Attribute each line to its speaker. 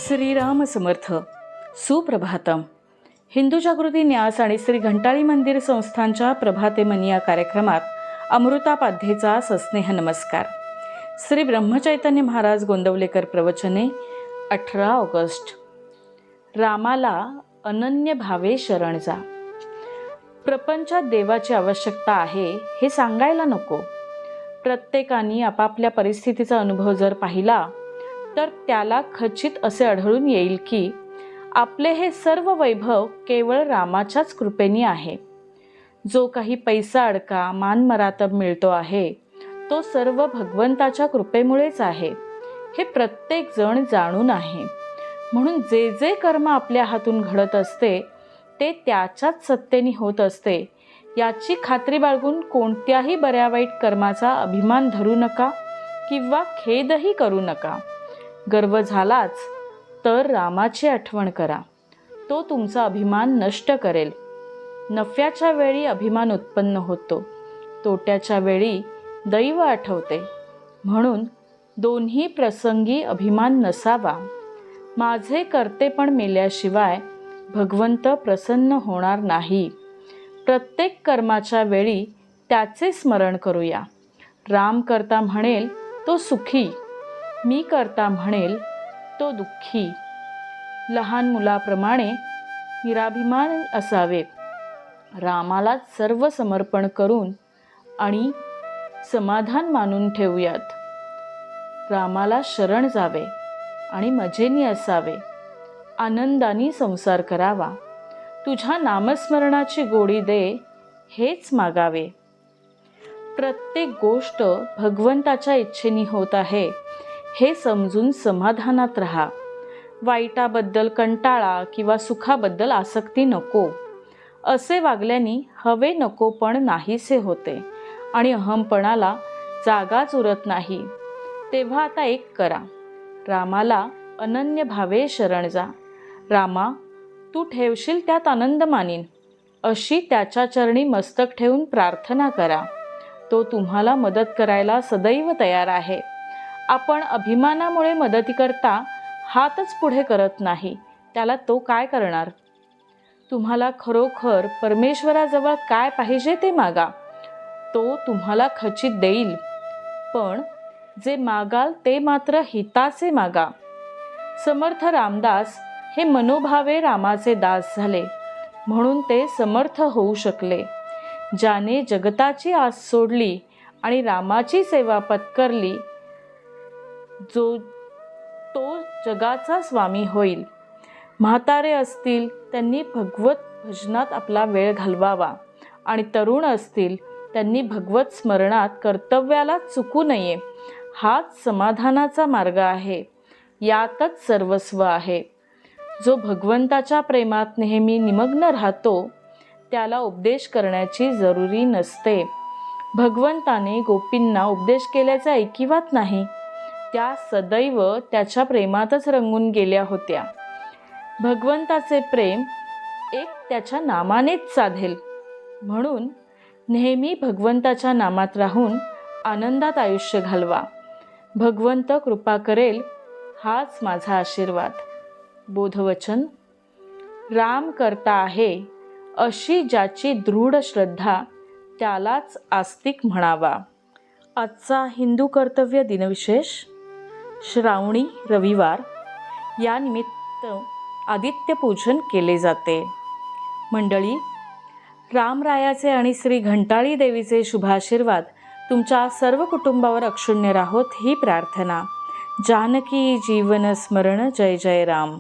Speaker 1: श्रीराम समर्थ. सुप्रभातम. हिंदू जागृती न्यास आणि श्री घंटाळी मंदिर संस्थांच्या प्रभाते मनी या कार्यक्रमात अमृतापाध्येचा सस्नेह नमस्कार. श्री ब्रह्मचैतन्य महाराज गोंदवलेकर प्रवचने 18 ऑगस्ट. रामाला अनन्य भावे शरण जा. प्रपंचात देवाची आवश्यकता आहे हे सांगायला नको. प्रत्येकाने आपापल्या परिस्थितीचा अनुभव जर पाहिला तर त्याला खचित असे आढळून येईल की आपले हे सर्व वैभव केवळ रामाच्याच कृपेने आहे. जो काही पैसा अडका मानमरातब मिळतो आहे तो सर्व भगवंताच्या कृपेमुळेच आहे हे प्रत्येक जण जाणून आहे. म्हणून जे जे कर्म आपल्या हातून घडत असते ते त्याच्याच सत्तेने होत असते याची खात्री बाळगून कोणत्याही बऱ्या वाईट कर्माचा अभिमान धरू नका किंवा खेदही करू नका. गर्व झालाच तर रामाची आठवण करा. तो तुमचा अभिमान नष्ट करेल. नफ्याच्या वेळी अभिमान उत्पन्न होतो, तोट्याच्या वेळी दैव आठवते. म्हणून दोन्ही प्रसंगी अभिमान नसावा. माझे कर्तेपण मेल्याशिवाय भगवंत प्रसन्न होणार नाही. प्रत्येक कर्माच्या वेळी त्याचे स्मरण करूया. राम करता म्हणेल तो सुखी, मी करता म्हणेल तो दुःखी. लहान मुलाप्रमाणे निराभिमान असावे. रामालाच सर्व समर्पण करून आणि समाधान मानून ठेवूयात. रामाला शरण जावे आणि मजेनी असावे. आनंदाने संसार करावा. तुझ्या नामस्मरणाची गोडी दे हेच मागावे. प्रत्येक गोष्ट भगवंताच्या इच्छेने होत आहे हे समजून समाधानात राहा. वाईटाबद्दल कंटाळा किंवा सुखाबद्दल आसक्ती नको. असे वागल्याने हवे नको पण नाहीसे होते आणि अहमपणाला जागाच उरत नाही. तेव्हा आता एक करा. रामाला अनन्य भावे शरण जा. रामा, तू ठेवशील त्यात आनंद मानीन अशी त्याच्या चरणी मस्तक ठेवून प्रार्थना करा. तो तुम्हाला मदत करायला सदैव तयार आहे. आपण अभिमानामुळे मदतीकरता हातच पुढे करत नाही, त्याला तो काय करणार? तुम्हाला खरोखर परमेश्वराजवळ काय पाहिजे ते मागा. तो तुम्हाला खचित देईल. पण जे मागाल ते मात्र हिताचे मागा. समर्थ रामदास हे मनोभावे रामाचे दास झाले म्हणून ते समर्थ होऊ शकले. ज्याने जगताची आस सोडली आणि रामाची सेवा पत्करली तो जगाचा स्वामी होईल. म्हातारे असतील त्यांनी भगवत भजनात आपला वेळ घालवावा आणि तरुण असतील त्यांनी भगवत स्मरणात कर्तव्याला चुकू नये. हाच समाधानाचा मार्ग आहे. यातच सर्वस्व आहे. जो भगवंताच्या प्रेमात नेहमी निमग्न राहतो त्याला उपदेश करण्याची जरुरी नसते. भगवंताने गोपींना उपदेश केल्याचा ऐकिवात नाही. त्या सदैव त्याच्या प्रेमातच रंगून गेल्या होत्या. भगवंताचे प्रेम एक त्याच्या नामानेच साधेल. म्हणून नेहमी भगवंताच्या नामात राहून आनंदात आयुष्य घालवा. भगवंत कृपा करेल हाच माझा आशीर्वाद. बोधवचन. राम करता आहे अशी ज्याची दृढ श्रद्धा त्यालाच आस्तिक म्हणावा. आजचा हिंदू कर्तव्य दिनविशेष श्रावणी रविवार. या निमित्त आदित्य पूजन केले जाते. मंडळी, रामरायाचे आणि श्री घंटाळी देवीचे शुभाशीर्वाद तुमच्या सर्व कुटुंबावर अक्षुण्य राहोत ही प्रार्थना. जानकी जीवन स्मरण. जय जय राम.